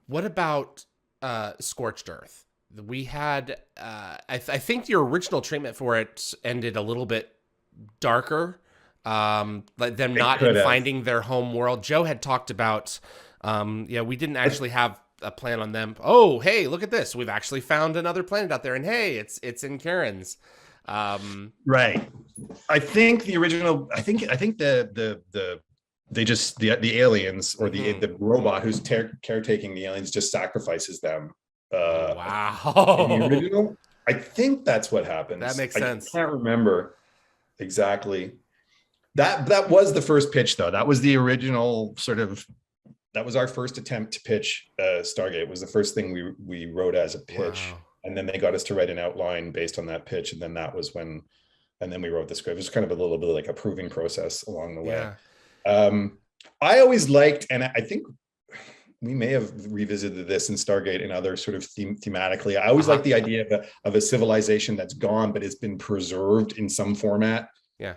What about Scorched Earth? We had, I think the original treatment for it ended a little bit darker, like them It not in could have. finding their home world. Joe had talked about, yeah, we didn't actually have a plan on them. Oh, hey, look at this. We've actually found another planet out there, and hey, it's in Karen's. Um, Right. I think the original. I think the they just the aliens or the mhm. the robot who's caretaking the aliens just sacrifices them. Oh, Uh, in the wow. original, I think that's what That happens. makes I sense. can't remember exactly. That was the first pitch though. That was the original sort of. That was our first attempt to pitch Stargate. It was the first thing we wrote as a pitch, Wow. and then they got us to write an outline based on that pitch, and then that was when and then we wrote the script. It was kind of a little bit like a proving process along the way. Yeah. Um, I always liked, and I think we may have revisited this in Stargate and other sort of thematically. I Uh always huh. like the idea of a civilization that's gone, but it's been preserved in some format. Yeah.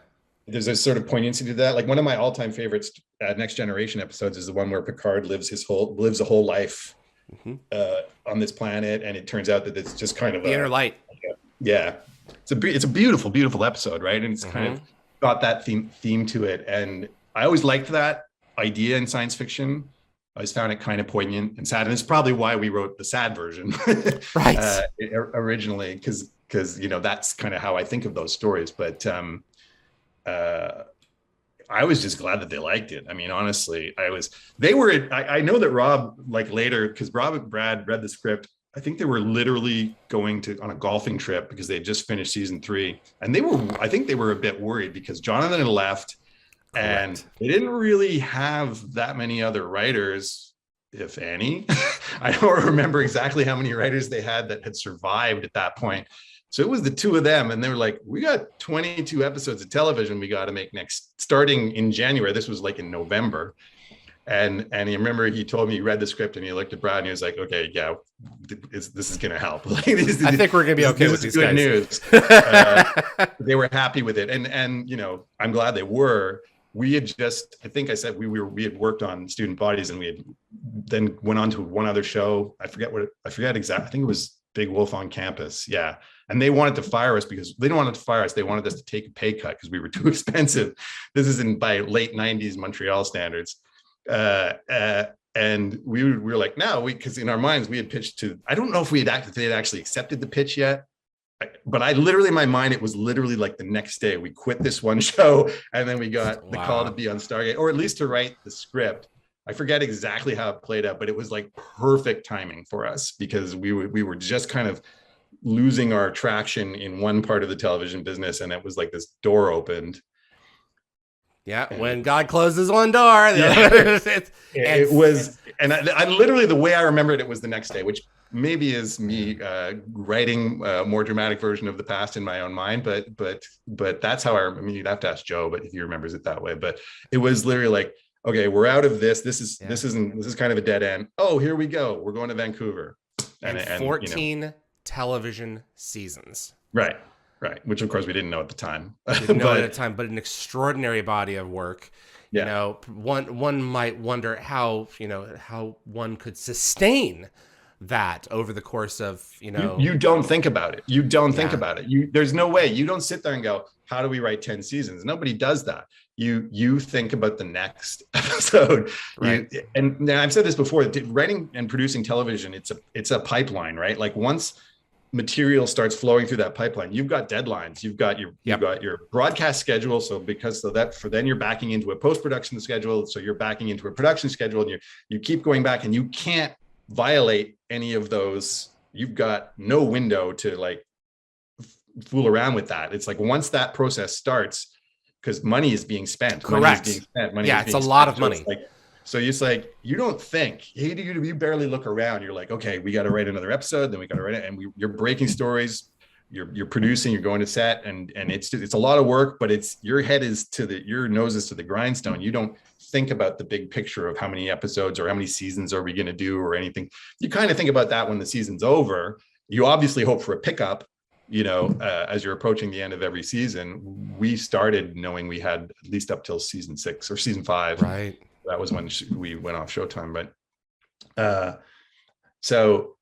There's a sort of poignancy to that. Like one of my all-time favorites, Next Generation episodes, is the one where Picard lives a whole life Hmm. on this planet, and it turns out that it's just kind of The inner a light. yeah, it's a beautiful beautiful episode, right? And it's kind Hmm. of got that theme to it, and I always liked that idea in science fiction. I always found it kind of poignant and sad, and it's probably why we wrote the sad version Right. originally, because that's kind of how I think of those stories. But uh, I was just glad that they liked it. I mean, honestly, they were, I know that Rob, like later, because Rob and Brad read the script. I think they were literally going on a golfing trip because they had just finished season 3. And I think they were a bit worried because Jonathan had left and Correct. they didn't really have that many other writers, if any. I don't remember exactly how many writers they had that had survived at that point. So it was the two of them, and they were like, "We got 22 episodes of television we got to make next, starting in January." This was like in November, and he remember he told me he read the script and he looked at Brad and he was like, "Okay, yeah, this is going to help. Like I think we're gonna be okay this with is these good guys. news." Uh, they were happy with it, and I'm glad they were. We had just, I think I said we had worked on Student Bodies, and we had then went on to one other show. I forget exactly. I think it was Big Wolf on Campus. Yeah. And they wanted to fire us because they didn't want to fire us. They wanted us to take a pay cut because we were too expensive. This is by late 90s Montreal standards. Uh, uh, and we were like, no, because in our minds we had pitched to, I don't know if they had actually accepted the pitch yet. But I literally, in my mind, it was literally like the next day we quit this one show and then we got the call to Wow. be on Stargate, or at least to write the script. I forget exactly how it played out, but it was like perfect timing for us because we were just kind of losing our traction in one part of the television business, and it was like this door opened. Yeah. And When God closes one door, the yeah, other. And it was, and I literally, the way I remembered it was the next day, which maybe is me writing a more dramatic version of the past in my own mind, but that's how I mean, you'd have to ask Joe, but if he remembers it that way. But it was literally like, okay, we're out of this. yeah. This is kind of a dead end. Oh, here we go. We're going to Vancouver, And and 14 television seasons. right, right, which of course we didn't know at the time, Didn't know it at but the time, but an extraordinary body of work. yeah. One might wonder how one could sustain that over the course of You don't think about it. You don't think yeah, about it. There's no way. You don't sit there and go, how do we write 10 seasons? Nobody does that. You think about the next episode. right, And I've said this before, writing and producing television, it's a pipeline, right? Like once material starts flowing through that pipeline, you've got deadlines, you've yep, got your broadcast schedule. So then you're backing into a post-production schedule. So you're backing into a production schedule, and you keep going back, and you can't violate any of those. You've got no window to like fool around with that. It's like once that process starts, because money is being spent, correct. money Yeah, is it's a being lot spent. of So it's money. like, so it's like you don't think, hey, you barely look around. You're like, okay, we got to write another episode, then we got to write it, and you're breaking stories, you're producing, you're going to set, and it's a lot of work, but it's your nose is to the grindstone. You don't think about the big picture of how many episodes or how many seasons are we going to do or anything. You kind of think about that when the season's over. You obviously hope for a pickup, as you're approaching the end of every season. We started knowing we had at least up till season 6 or season 5. Right. That was when we went off Showtime. But So,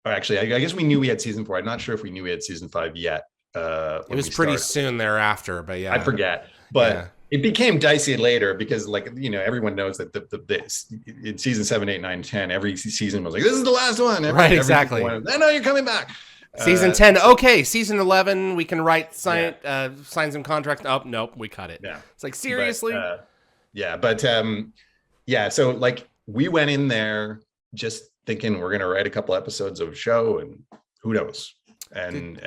or actually, I guess we knew we had season 4. I'm not sure if we knew we had season 5 yet. It was pretty soon thereafter, but yeah. I forget. But yeah. it became dicey later because, like, everyone knows that in season 7, 8, 9, 10, every season was like, this is the last one. Right, exactly. I know you're coming back. Season 10, okay. Season 11, we can write, sign some contracts. Oh, nope, we cut it. Yeah. It's like, seriously? So, like, we went in there just thinking we're going to write a couple episodes of a show and who knows. And,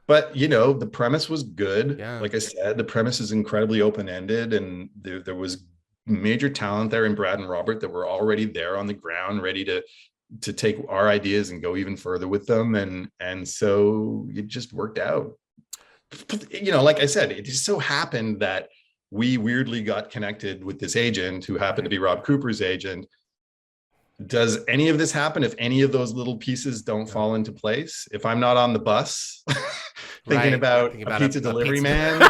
but, the premise was good. Yeah. Like I said, the premise is incredibly open-ended, and there was major talent there in Brad and Robert that were already there on the ground, ready to take our ideas and go even further with them. And so it just worked out. Like I said, it just so happened that we weirdly got connected with this agent who happened to be Rob Cooper's agent. Does any of this happen if any of those little pieces don't fall into place? If I'm not on the bus thinking about a pizza delivery man,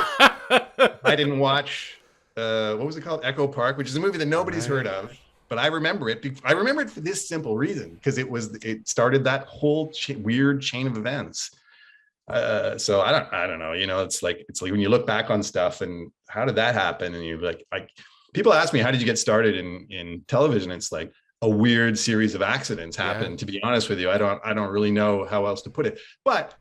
I didn't watch, what was it called? Echo Park, which is a movie that nobody's heard of. But I remember it. I remember it for this simple reason, because it started that whole weird chain of events. So I don't know. It's like when you look back on stuff and how did that happen? And you're like people ask me, how did you get started in television? It's like a weird series of accidents happened. Yeah. To be honest with you, I don't really know how else to put it. But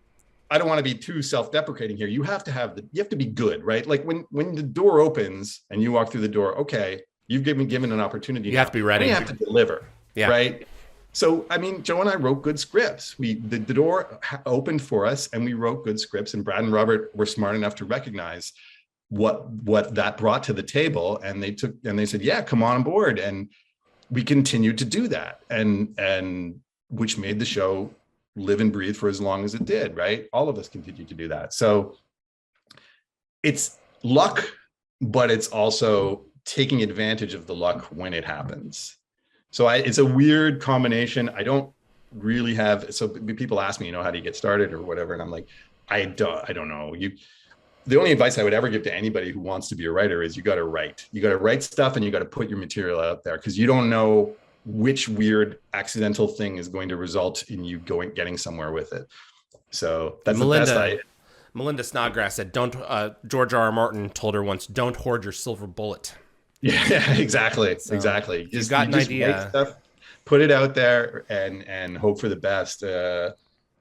I don't want to be too self-deprecating here. You have to be good, right? Like when the door opens and you walk through the door, okay. You've given an opportunity. You have to be ready. You have to deliver, right? So, I mean, Joe and I wrote good scripts. The door opened for us, and we wrote good scripts. And Brad and Robert were smart enough to recognize what that brought to the table, and they said, "Yeah, come on board." And we continued to do that, and which made the show live and breathe for as long as it did. Right? All of us continued to do that. So, it's luck, but it's also taking advantage of the luck when it happens. So it's a weird combination. I don't really have, so people ask me, how do you get started or whatever. And I'm like, I don't know. The only advice I would ever give to anybody who wants to be a writer is you got to write stuff, and you got to put your material out there, because you don't know which weird accidental thing is going to result in you getting somewhere with it. So that's the best Melinda Snodgrass said, George R. R. Martin told her once, don't hoard your silver bullet. Yeah, exactly. So exactly. You've got an idea. Stuff, put it out there and hope for the best.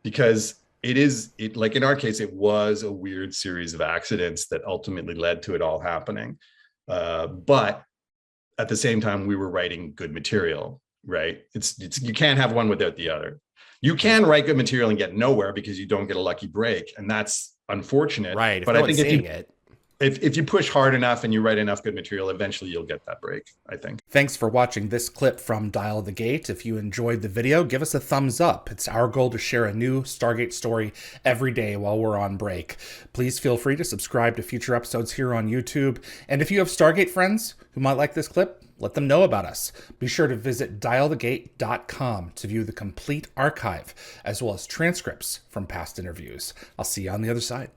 Because like in our case, it was a weird series of accidents that ultimately led to it all happening. But at the same time, we were writing good material, right? You can't have one without the other. You can write good material and get nowhere because you don't get a lucky break, and that's unfortunate. Right. But I think if you push hard enough and you write enough good material, eventually you'll get that break, I think. Thanks for watching this clip from Dial the Gate. If you enjoyed the video, give us a thumbs up. It's our goal to share a new Stargate story every day while we're on break. Please feel free to subscribe to future episodes here on YouTube. And if you have Stargate friends who might like this clip, let them know about us. Be sure to visit dialthegate.com to view the complete archive, as well as transcripts from past interviews. I'll see you on the other side.